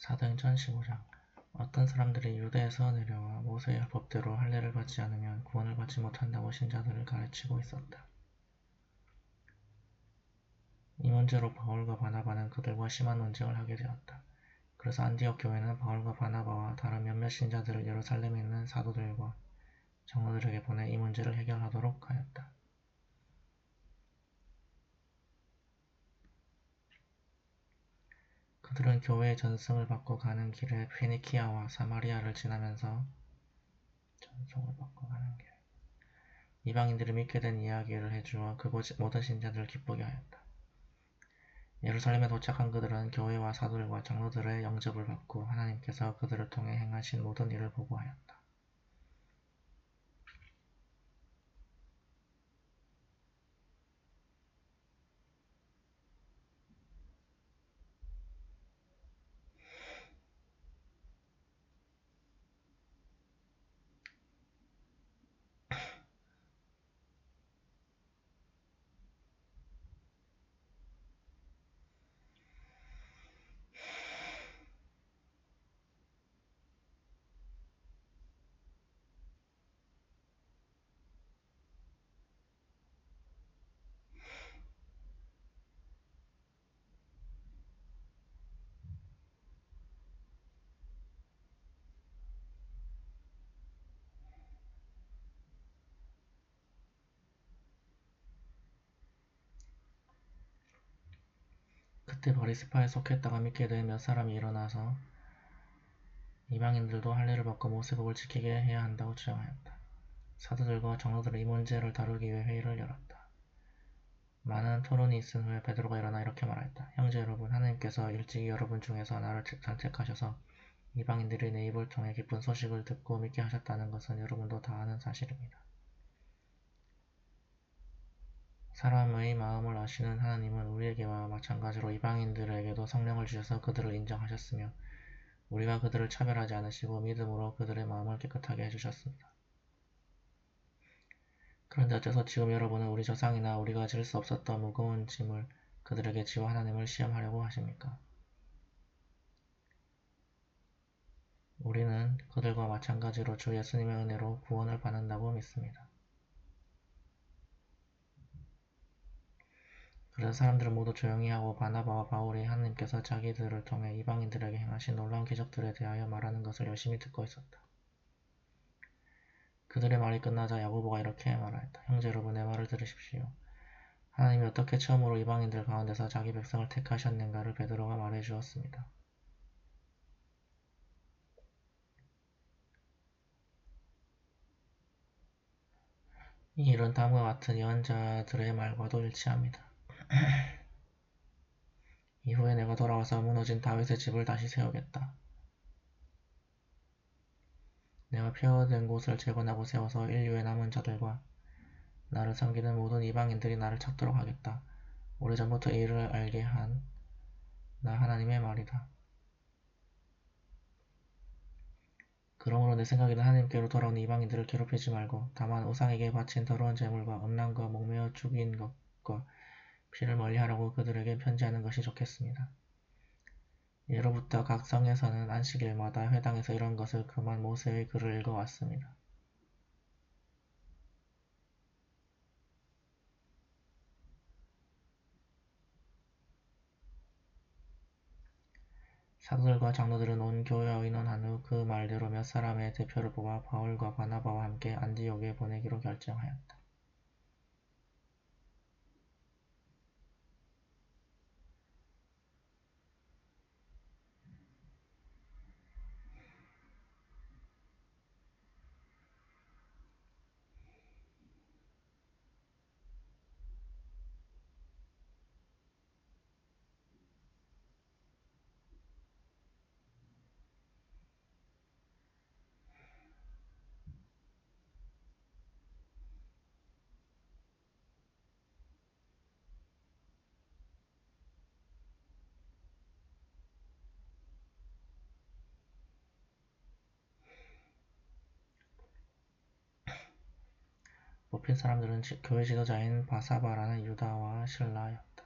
사도행전 15장. 어떤 사람들이 유대에서 내려와 모세의 법대로 할례를 받지 않으면 구원을 받지 못한다고 신자들을 가르치고 있었다. 이 문제로 바울과 바나바는 그들과 심한 논쟁을 하게 되었다. 그래서 안디옥 교회는 바울과 바나바와 다른 몇몇 신자들을 예루살렘에 있는 사도들과 장로들에게 보내 이 문제를 해결하도록 하였다. 그들은 교회의 전승을 받고 가는 길에 페니키아와 사마리아를 지나면서 이방인들이 믿게 된 이야기를 해주어 그곳 모든 신자들을 기쁘게 하였다. 예루살렘에 도착한 그들은 교회와 사도들과 장로들의 영접을 받고 하나님께서 그들을 통해 행하신 모든 일을 보고하였다. 그때 바리스파에 속했다가 믿게 된 몇 사람이 일어나서 이방인들도 할례를 받고 모세법을 지키게 해야 한다고 주장하였다. 사도들과 장로들은 이 문제를 다루기 위해 회의를 열었다. 많은 토론이 있은 후에 베드로가 일어나 이렇게 말하였다. 형제 여러분, 하나님께서 일찍이 여러분 중에서 나를 선택하셔서 이방인들이 내 입을 통해 기쁜 소식을 듣고 믿게 하셨다는 것은 여러분도 다 아는 사실입니다. 사람의 마음을 아시는 하나님은 우리에게와 마찬가지로 이방인들에게도 성령을 주셔서 그들을 인정하셨으며 우리가 그들을 차별하지 않으시고 믿음으로 그들의 마음을 깨끗하게 해주셨습니다. 그런데 어째서 지금 여러분은 우리 조상이나 우리가 질 수 없었던 무거운 짐을 그들에게 지워 하나님을 시험하려고 하십니까? 우리는 그들과 마찬가지로 주 예수님의 은혜로 구원을 받는다고 믿습니다. 그래서 사람들은 모두 조용히 하고 바나바와 바울이 하나님께서 자기들을 통해 이방인들에게 행하신 놀라운 기적들에 대하여 말하는 것을 열심히 듣고 있었다. 그들의 말이 끝나자 야고보가 이렇게 말하였다. 형제 여러분, 내 말을 들으십시오. 하나님이 어떻게 처음으로 이방인들 가운데서 자기 백성을 택하셨는가를 베드로가 말해 주었습니다. 이 일은 다음과 같은 예언자들의 말과도 일치합니다. 이후에 내가 돌아와서 무너진 다윗의 집을 다시 세우겠다. 내가 폐허된 곳을 재건하고 세워서 인류의 남은 자들과 나를 섬기는 모든 이방인들이 나를 찾도록 하겠다. 오래전부터 이 일을 알게 한 나 하나님의 말이다. 그러므로 내 생각에는 하나님께로 돌아온 이방인들을 괴롭히지 말고 다만 우상에게 바친 더러운 제물과 음란과 목매어 죽인 것과 피를 멀리하라고 그들에게 편지하는 것이 좋겠습니다. 예로부터 각 성에서는 안식일마다 회당에서 이런 것을 금한 모세의 글을 읽어왔습니다. 사도들과 장로들은 온 교회와 의논한 후 그 말대로 몇 사람의 대표를 뽑아 바울과 바나바와 함께 안디옥에 보내기로 결정하였다. 뽑힌 사람들은 교회 지도자인 바사바라는 유다와 실라였다.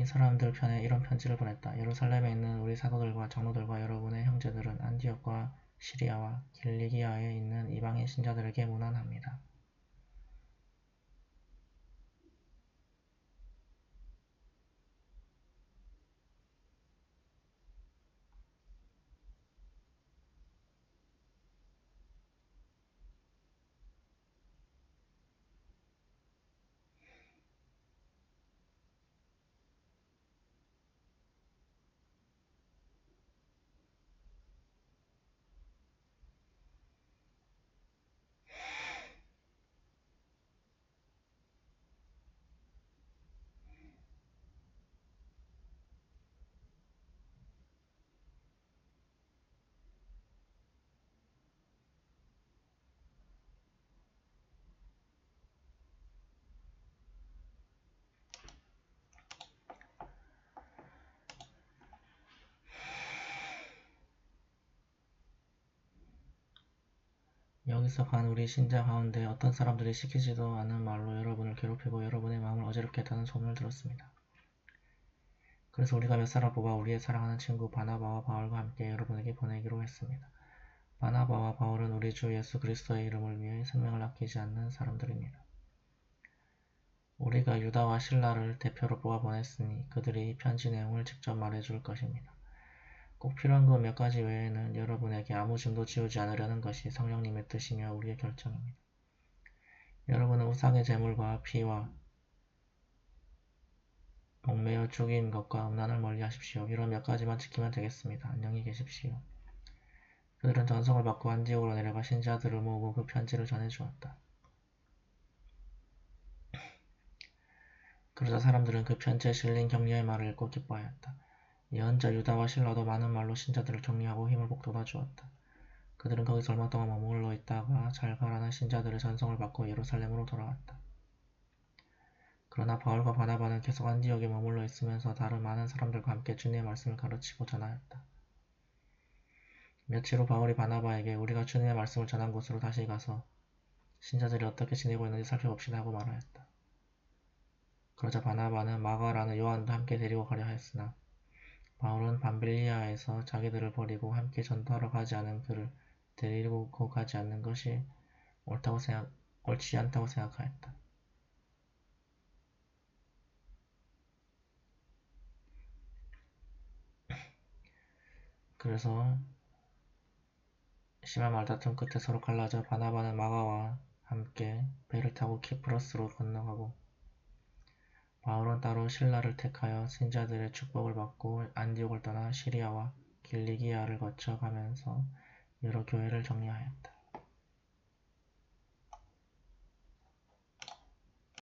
사람들 편에 이런 편지를 보냈다. 예루살렘에 있는 우리 사도들과 장로들과 여러분의 형제들은 안디옥과 시리아와 길리기아에 있는 이방인 신자들에게 문안합니다. 여기서 간 우리 신자 가운데 어떤 사람들이 시키지도 않은 말로 여러분을 괴롭히고 여러분의 마음을 어지럽게 했다는 소문을 들었습니다. 그래서 우리가 몇 사람 뽑아 우리의 사랑하는 친구 바나바와 바울과 함께 여러분에게 보내기로 했습니다. 바나바와 바울은 우리 주 예수 그리스도의 이름을 위해 생명을 아끼지 않는 사람들입니다. 우리가 유다와 실라를 대표로 뽑아 보냈으니 그들이 이 편지 내용을 직접 말해줄 것입니다. 꼭 필요한 것 몇 가지 외에는 여러분에게 아무 짐도 지우지 않으려는 것이 성령님의 뜻이며 우리의 결정입니다. 여러분은 우상의 제물과 피와 목매어 죽인 것과 음란을 멀리 하십시오. 이런 몇 가지만 지키면 되겠습니다. 안녕히 계십시오. 그들은 전송을 받고 안디옥으로 내려가 신자들을 모으고 그 편지를 전해주었다. 그러자 사람들은 그 편지에 실린 격려의 말을 읽고 기뻐하였다. 예언자 유다와 실라도 많은 말로 신자들을 격려하고 힘을 북돋아 주었다. 그들은 거기서 얼마 동안 머물러 있다가 잘 가라는 신자들의 전송을 받고 예루살렘으로 돌아왔다. 그러나 바울과 바나바는 계속 안디옥에 머물러 있으면서 다른 많은 사람들과 함께 주님의 말씀을 가르치고 전하였다. 며칠 후 바울이 바나바에게 우리가 주님의 말씀을 전한 곳으로 다시 가서 신자들이 어떻게 지내고 있는지 살펴봅시다 하고 말하였다. 그러자 바나바는 마가라는 요한도 함께 데리고 가려 하였으나 바울은 밤빌리아에서 자기들을 버리고 함께 전도하러 가지 않은 그를 데리고 가지 않는 것이 옳지 않다고 생각하였다. 그래서 심한 말다툼 끝에 서로 갈라져 바나바는 마가와 함께 배를 타고 키프로스로 건너가고 바울은 따로 신라를 택하여 신자들의 축복을 받고 안디옥을 떠나 시리아와 길리기아를 거쳐 가면서 여러 교회를 정리하였다.